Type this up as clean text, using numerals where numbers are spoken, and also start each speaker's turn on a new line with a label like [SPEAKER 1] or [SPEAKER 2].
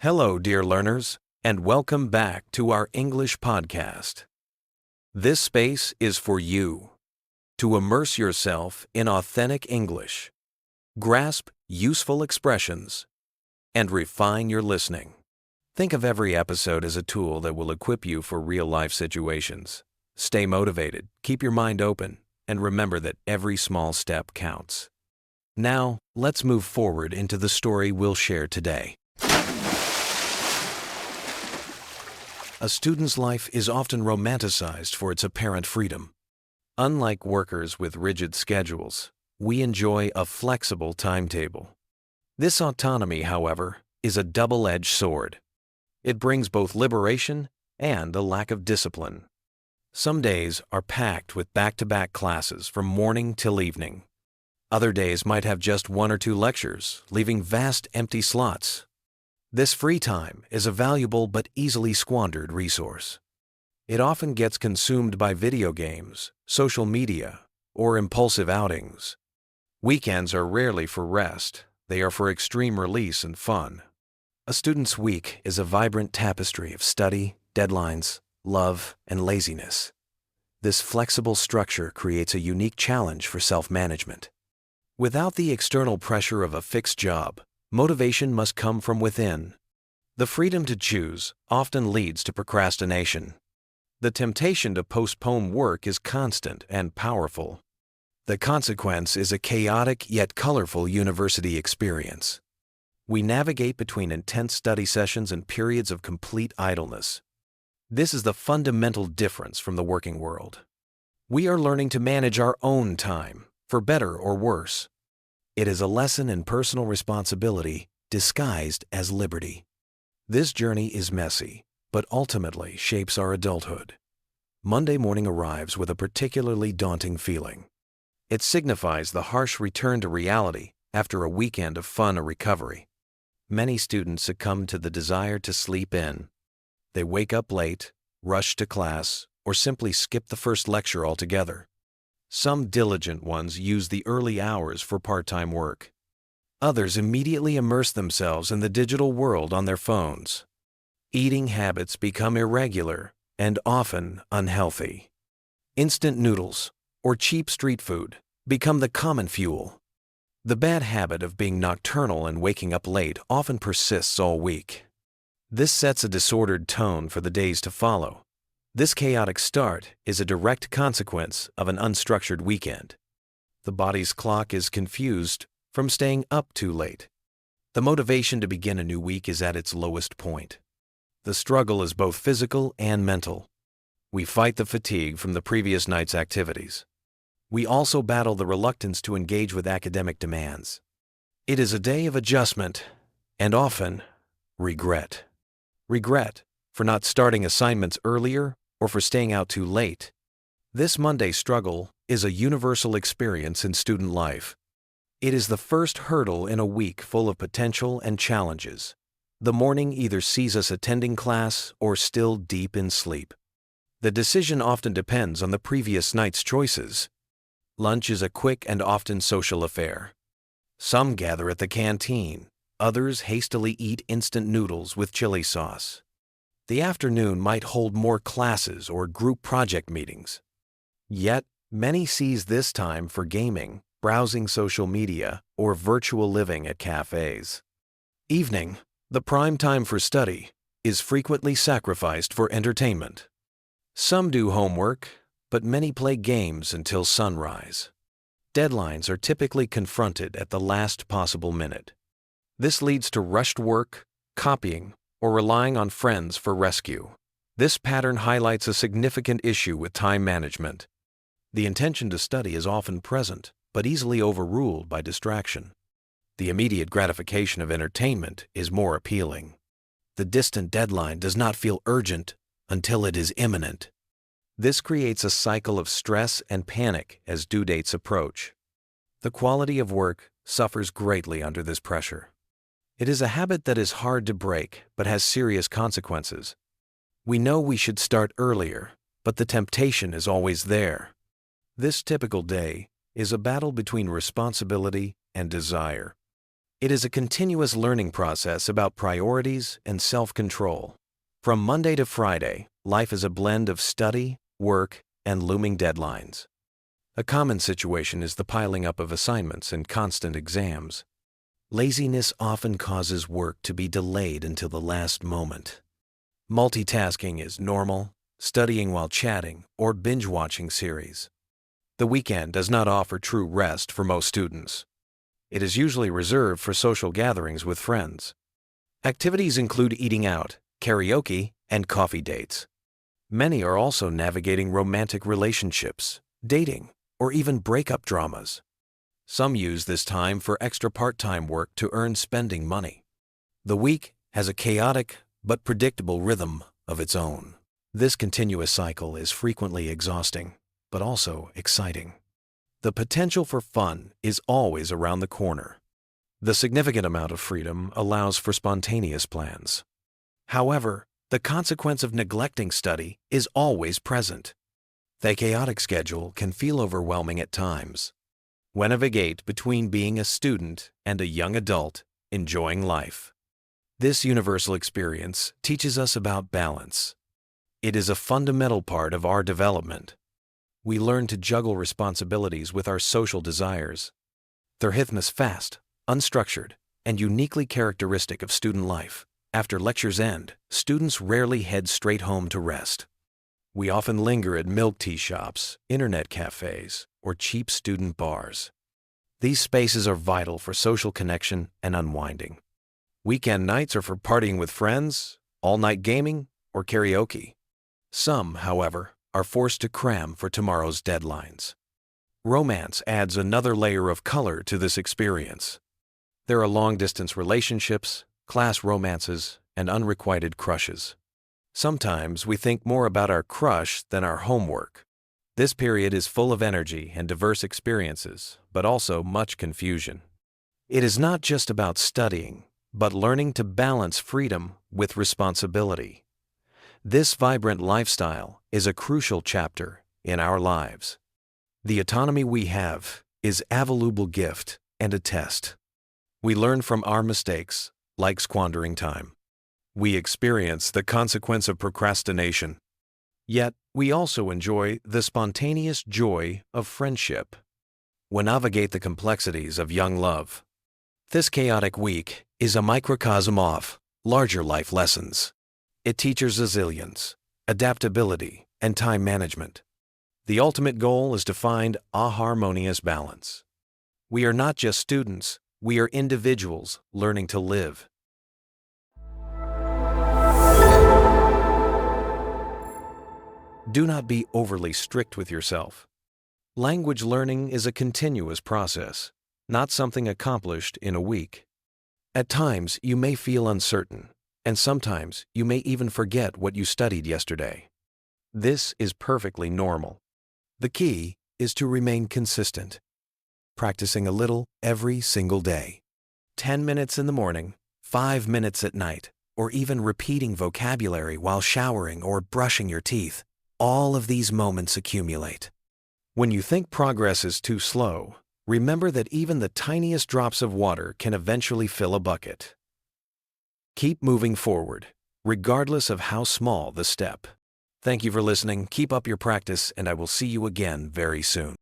[SPEAKER 1] Hello, dear learners, and welcome back to our English podcast. This space is for you to immerse yourself in authentic English, grasp useful expressions, and refine your listening. Think of every episode as a tool that will equip you for real-life situations. Stay motivated, keep your mind open, and remember that every small step counts. Now, let's move forward into the story we'll share today. A student's life is often romanticized for its apparent freedom. Unlike workers with rigid schedules, we enjoy a flexible timetable. This autonomy, however, is a double-edged sword. It brings both liberation and a lack of discipline. Some days are packed with back-to-back classes from morning till evening. Other days might have just one or two lectures, leaving vast empty slots. This free time is a valuable but easily squandered resource. It often gets consumed by video games, social media, or impulsive outings. Weekends are rarely for rest, they are for extreme release and fun. A student's week is a vibrant tapestry of study, deadlines, love, and laziness. This flexible structure creates a unique challenge for self-management. Without the external pressure of a fixed job, motivation must come from within. The freedom to choose often leads to procrastination. The temptation to postpone work is constant and powerful. The consequence is a chaotic yet colorful university experience. We navigate between intense study sessions and periods of complete idleness. This is the fundamental difference from the working world. We are learning to manage our own time, for better or worse. It is a lesson in personal responsibility disguised as liberty. This journey is messy, but ultimately shapes our adulthood. Monday morning arrives with a particularly daunting feeling. It signifies the harsh return to reality after a weekend of fun or recovery. Many students succumb to the desire to sleep in. They wake up late, rush to class, or simply skip the first lecture altogether. Some diligent ones use the early hours for part-time work. Others immediately immerse themselves in the digital world on their phones. Eating habits become irregular and often unhealthy. Instant noodles or cheap street food become the common fuel. The bad habit of being nocturnal and waking up late often persists all week. This sets a disordered tone for the days to follow. This chaotic start is a direct consequence of an unstructured weekend. The body's clock is confused from staying up too late. The motivation to begin a new week is at its lowest point. The struggle is both physical and mental. We fight the fatigue from the previous night's activities. We also battle the reluctance to engage with academic demands. It is a day of adjustment and often regret. Regret for not starting assignments earlier or for staying out too late. This Monday struggle is a universal experience in student life. It is the first hurdle in a week full of potential and challenges. The morning either sees us attending class or still deep in sleep. The decision often depends on the previous night's choices. Lunch is a quick and often social affair. Some gather at the canteen, others hastily eat instant noodles with chili sauce. The afternoon might hold more classes or group project meetings. Yet, many seize this time for gaming, browsing social media, or virtual living at cafes. Evening, the prime time for study, is frequently sacrificed for entertainment. Some do homework, but many play games until sunrise. Deadlines are typically confronted at the last possible minute. This leads to rushed work, copying, or relying on friends for rescue. This pattern highlights a significant issue with time management. The intention to study is often present, but easily overruled by distraction. The immediate gratification of entertainment is more appealing. The distant deadline does not feel urgent until it is imminent. This creates a cycle of stress and panic as due dates approach. The quality of work suffers greatly under this pressure. It is a habit that is hard to break but has serious consequences. We know we should start earlier, but the temptation is always there. This typical day is a battle between responsibility and desire. It is a continuous learning process about priorities and self-control. From Monday to Friday, life is a blend of study, work, and looming deadlines. A common situation is the piling up of assignments and constant exams. Laziness often causes work to be delayed until the last moment. Multitasking is normal, studying while chatting, or binge-watching series. The weekend does not offer true rest for most students. It is usually reserved for social gatherings with friends. Activities include eating out, karaoke, and coffee dates. Many are also navigating romantic relationships, dating, or even breakup dramas. Some use this time for extra part-time work to earn spending money. The week has a chaotic but predictable rhythm of its own. This continuous cycle is frequently exhausting, but also exciting. The potential for fun is always around the corner. The significant amount of freedom allows for spontaneous plans. However, the consequence of neglecting study is always present. The chaotic schedule can feel overwhelming at times. We navigate between being a student and a young adult enjoying life. This universal experience teaches us about balance. It is a fundamental part of our development. We learn to juggle responsibilities with our social desires. The rhythm is fast, unstructured, and uniquely characteristic of student life. After lectures end, students rarely head straight home to rest. We often linger at milk tea shops, internet cafes, or cheap student bars. These spaces are vital for social connection and unwinding. Weekend nights are for partying with friends, all-night gaming, or karaoke. Some, however, are forced to cram for tomorrow's deadlines. Romance adds another layer of color to this experience. There are long-distance relationships, class romances, and unrequited crushes. Sometimes we think more about our crush than our homework. This period is full of energy and diverse experiences, but also much confusion. It is not just about studying, but learning to balance freedom with responsibility. This vibrant lifestyle is a crucial chapter in our lives. The autonomy we have is a valuable gift and a test. We learn from our mistakes, like squandering time. We experience the consequence of procrastination. Yet, we also enjoy the spontaneous joy of friendship. We navigate the complexities of young love. This chaotic week is a microcosm of larger life lessons. It teaches resilience, adaptability, and time management. The ultimate goal is to find a harmonious balance. We are not just students, we are individuals learning to live. Do not be overly strict with yourself. Language learning is a continuous process, not something accomplished in a week. At times, you may feel uncertain, and sometimes you may even forget what you studied yesterday. This is perfectly normal. The key is to remain consistent, practicing a little every single day. 10 minutes in the morning, 5 minutes at night, or even repeating vocabulary while showering or brushing your teeth. All of these moments accumulate. When you think progress is too slow, remember that even the tiniest drops of water can eventually fill a bucket. Keep moving forward, regardless of how small the step. Thank you for listening. Keep up your practice, and I will see you again very soon.